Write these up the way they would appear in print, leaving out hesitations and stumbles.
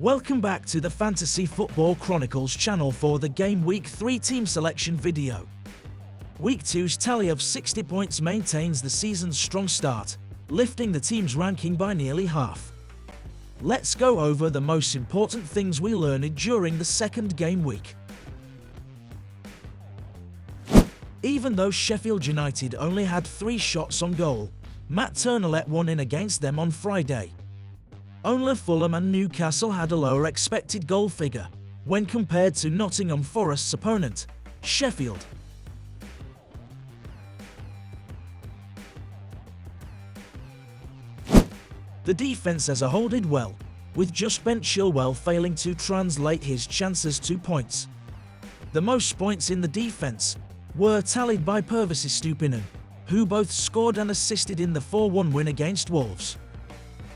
Welcome back to the Fantasy Football Chronicles channel for the Game Week 3 team selection video. Week 2's tally of 60 points maintains the season's strong start, lifting the team's ranking by nearly half. Let's go over the most important things we learned during the second game week. Even though Sheffield United only had 3 shots on goal, Matt Turner let one in against them on Friday. Only Fulham and Newcastle had a lower expected goal figure when compared to Nottingham Forest's opponent, Sheffield. The defense as a whole did well, with just Ben Chilwell failing to translate his chances to points. The most points in the defense were tallied by Prizepool Stupinen, who both scored and assisted in the 4-1 win against Wolves.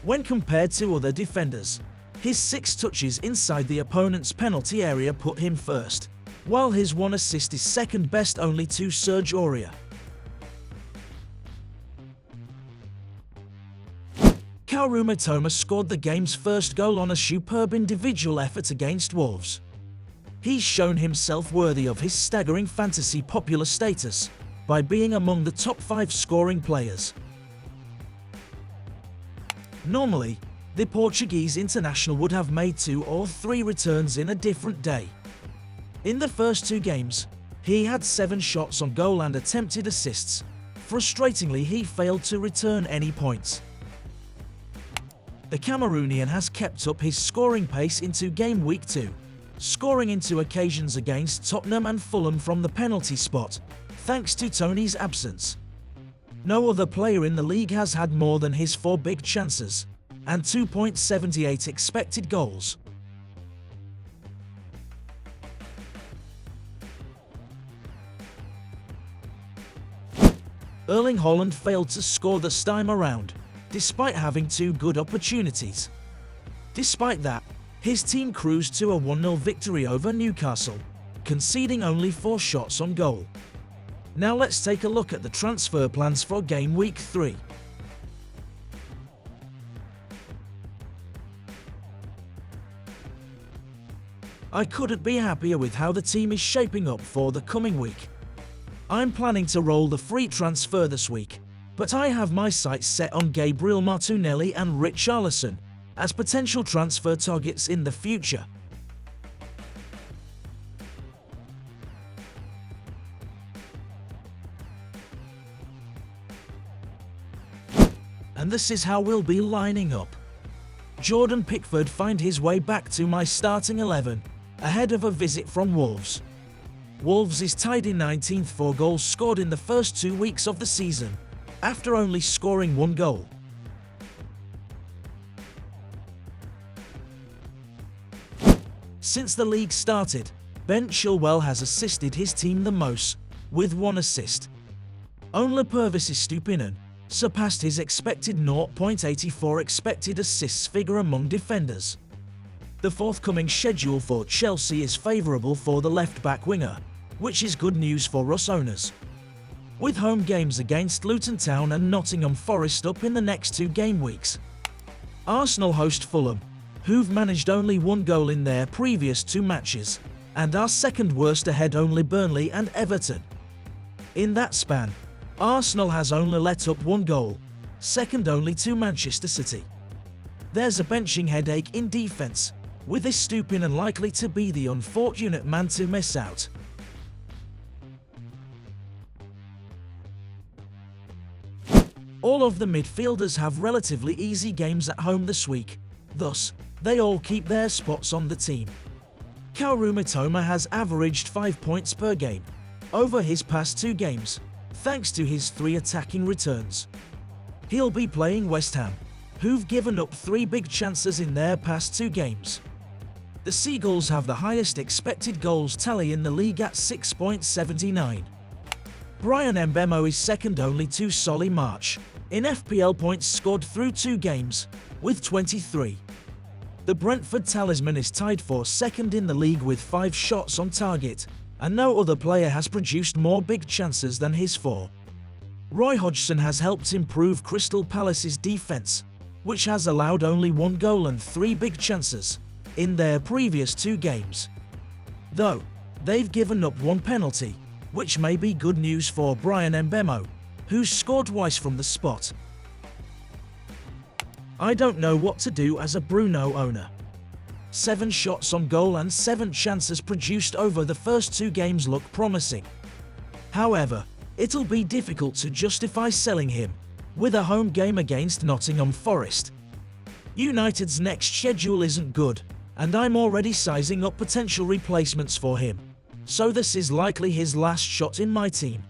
When compared to other defenders, his 6 touches inside the opponent's penalty area put him first, while his 1 assist is second best only to Serge Aurier. Kaoru Mitoma scored the game's first goal on a superb individual effort against Wolves. He's shown himself worthy of his staggering fantasy popular status by being among the top 5 scoring players. Normally, the Portuguese international would have made 2 or 3 returns in a different day. In the first 2 games, he had 7 shots on goal and attempted assists. Frustratingly, he failed to return any points. The Cameroonian has kept up his scoring pace into Game Week 2, scoring in 2 occasions against Tottenham and Fulham from the penalty spot, thanks to Tony's absence. No other player in the league has had more than his 4 big chances and 2.78 expected goals. Erling Haaland failed to score this time around, despite having 2 good opportunities. Despite that, his team cruised to a 1-0 victory over Newcastle, conceding only 4 shots on goal. Now let's take a look at the transfer plans for Game Week 3. I couldn't be happier with how the team is shaping up for the coming week. I'm planning to roll the free transfer this week, but I have my sights set on Gabriel Martinelli and Richarlison as potential transfer targets in the future. And this is how we'll be lining up. Jordan Pickford find his way back to my starting 11, ahead of a visit from Wolves. Wolves is tied in 19th for goals scored in the first 2 weeks of the season, after only scoring 1 goal. Since the league started, Ben Chilwell has assisted his team the most, with 1 assist. Only Prizepool Stupinen surpassed his expected 0.84 expected assists figure among defenders. The forthcoming schedule for Chelsea is favourable for the left-back winger, which is good news for us owners. With home games against Luton Town and Nottingham Forest up in the next 2 game weeks. Arsenal host Fulham, who've managed only 1 goal in their previous 2 matches, and are second worst ahead only Burnley and Everton. In that span, Arsenal has only let up 1 goal, second only to Manchester City. There's a benching headache in defence, with this Stupinen likely to be the unfortunate man to miss out. All of the midfielders have relatively easy games at home this week, thus, they all keep their spots on the team. Kaoru Mitoma has averaged 5 points per game over his past 2 games, thanks to his 3 attacking returns. He'll be playing West Ham, who've given up 3 big chances in their past 2 games. The Seagulls have the highest expected goals tally in the league at 6.79. Brian Mbemo is second only to Solly March in FPL points scored through 2 games, with 23. The Brentford talisman is tied for second in the league with 5 shots on target, and no other player has produced more big chances than his 4. Roy Hodgson has helped improve Crystal Palace's defence, which has allowed only 1 goal and 3 big chances. in their previous 2 games. Though, they've given up 1 penalty, which may be good news for Brian Mbemo, who's scored twice from the spot. I don't know what to do as a Bruno owner. 7 shots on goal and 7 chances produced over the first 2 games look promising. However, it'll be difficult to justify selling him, with a home game against Nottingham Forest. United's next schedule isn't good, and I'm already sizing up potential replacements for him, so this is likely his last shot in my team.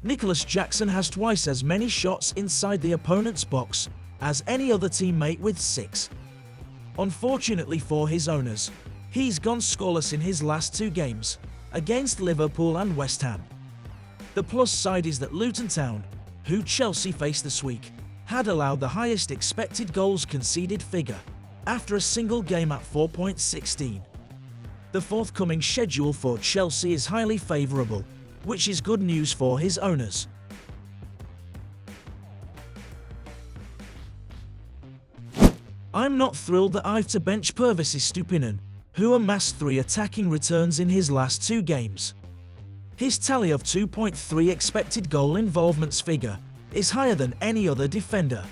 Nicholas Jackson has twice as many shots inside the opponent's box as any other teammate with 6. Unfortunately for his owners, he's gone scoreless in his last 2 games, against Liverpool and West Ham. The plus side is that Luton Town, who Chelsea faced this week, had allowed the highest expected goals conceded figure, after a single game at 4.16. The forthcoming schedule for Chelsea is highly favourable, which is good news for his owners. I'm not thrilled that I've to bench Pervis Stupinen, who amassed 3 attacking returns in his last 2 games. His tally of 2.3 expected goal involvements figure is higher than any other defender.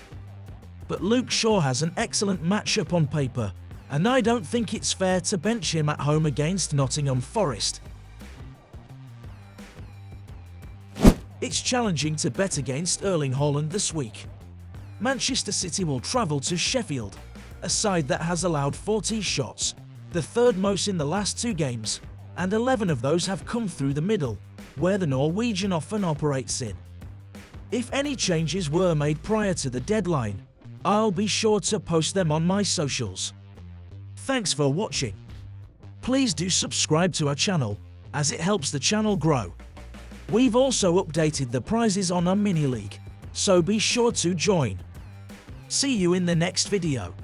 But Luke Shaw has an excellent matchup on paper, and I don't think it's fair to bench him at home against Nottingham Forest. It's challenging to bet against Erling Haaland this week. Manchester City will travel to Sheffield, a side that has allowed 40 shots, the 3rd most in the last 2 games, and 11 of those have come through the middle, where the Norwegian often operates in. If any changes were made prior to the deadline, I'll be sure to post them on my socials. Thanks for watching. Please do subscribe to our channel, as it helps the channel grow. We've also updated the prizes on our mini league, so be sure to join. See you in the next video.